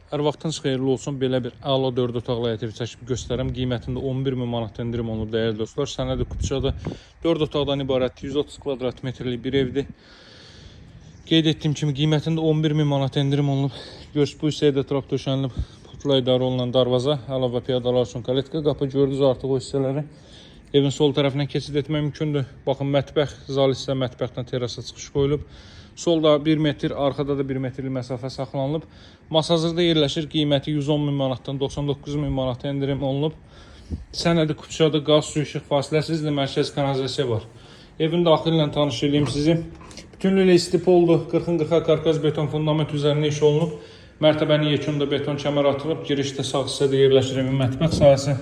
Hər vaxtınız xeyirli olsun. Belə bir əla 4 otaqlı ev çəkib göstərəm. Qiymətində 11.000 manat endirim olunub dəyərli dostlar. Sənədi Kupçada 4 otaqdan ibarət 130 kvadrat metrlik bir evdir. Qeyd etdiyim kimi qiymətində 11.000 manat endirim olunub. Görüş bu hissəyə də trap döşənilib. Putla idarə olunan darvaza, əlavə piyadalar üçün kaletka qapı gördünüz artıq o hissələri. Evin sol tərəfindən keçid etmək mümkündür. Baxın, mətbəx, zal hissə mətbəxdən terasa çıxış qoyulub. Solda 1 metr, arkada da 1 metrlik məsafə saxlanılıb. Masa hazırda yerləşir. Qiyməti 110.000 manatdan 99.000 manata endirim olunub. Sənədi Kupçada qaz, su, işıq fasiləsizdir. Mərkəz kanalizasiya var. Evin daxili ilə tanış edeyim sizi. Bütünlüklə isti poldur. 40-40 karkaz beton fundament üzərində iş olunub. Mərtəbənin yekunda beton kəmər atılıb. Girişdə sağ hissədə yerləşir evin mətbəx sahəsi.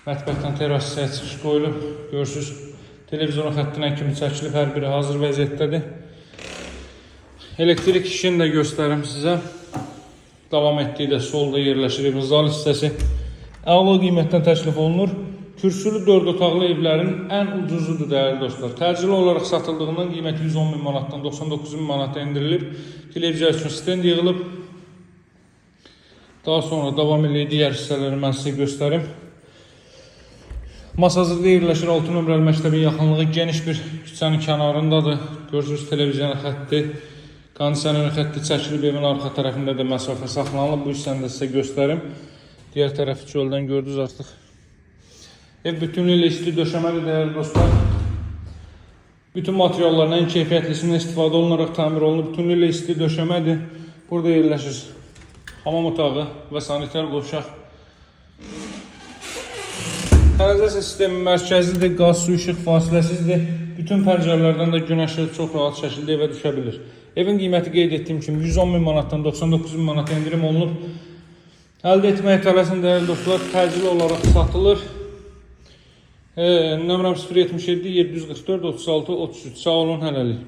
Mətbəxdən teras hissəyə çıxış qoyulub. Görürsünüz, televizorun xəttinə kimi çəkilib, hər biri hazır vəziyyətdədir. Elektrik işini də göstərim sizə. Davam etdiyi də solda yerləşir evin zal hissəsi. Əla qiymətdən təklif olunur. Kürsülü 4 otaqlı evlərin ən ucuzudur dəyərli dostlar. Təcili olaraq satıldığından qiyməti 110.000 manatdan 99.000 manata endirilib. Televiziya üçün stend yığılıb. Daha sonra davam edək digər hissələri mən sizə göstərim. Masa hazırda yerləşir 6 nömrəli məktəbin yaxınlığı geniş bir küçənin kənarındadır. Görürsünüz, televiziyanın xətti, kondisionerin xətti çəkilib, evin arxa tərəfində də məsafə saxlanılıb. Bu hissəni də sizə göstərim. Digər tərəfi çöldən gördünüz artıq. Ev bütünlüklə isti döşəməli dəyərli dostlar. Bütün materialların ən keyfiyyətlisindən istifadə olunaraq təmir olunub. Bütünlüklə isti döşəmədir. Burada yerləşir hamam otağı və sanitar qovşaq. Kanalizasiya sistemi mərkəzidir, qaz, su, işıq fasiləsizdir. Bütün pəncərələrdən də gün işığı çox rahat şəkildə evə düşə bilir. Evin qiyməti qeyd etdiyim kimi 110.000 manatdan 99.000 manat endirim olunub. Əldə etməyə tələsin dəyərli dostlar, təcili olaraq satılır. Nömrəm 077 744 36 33. Sağ olun, hələlik.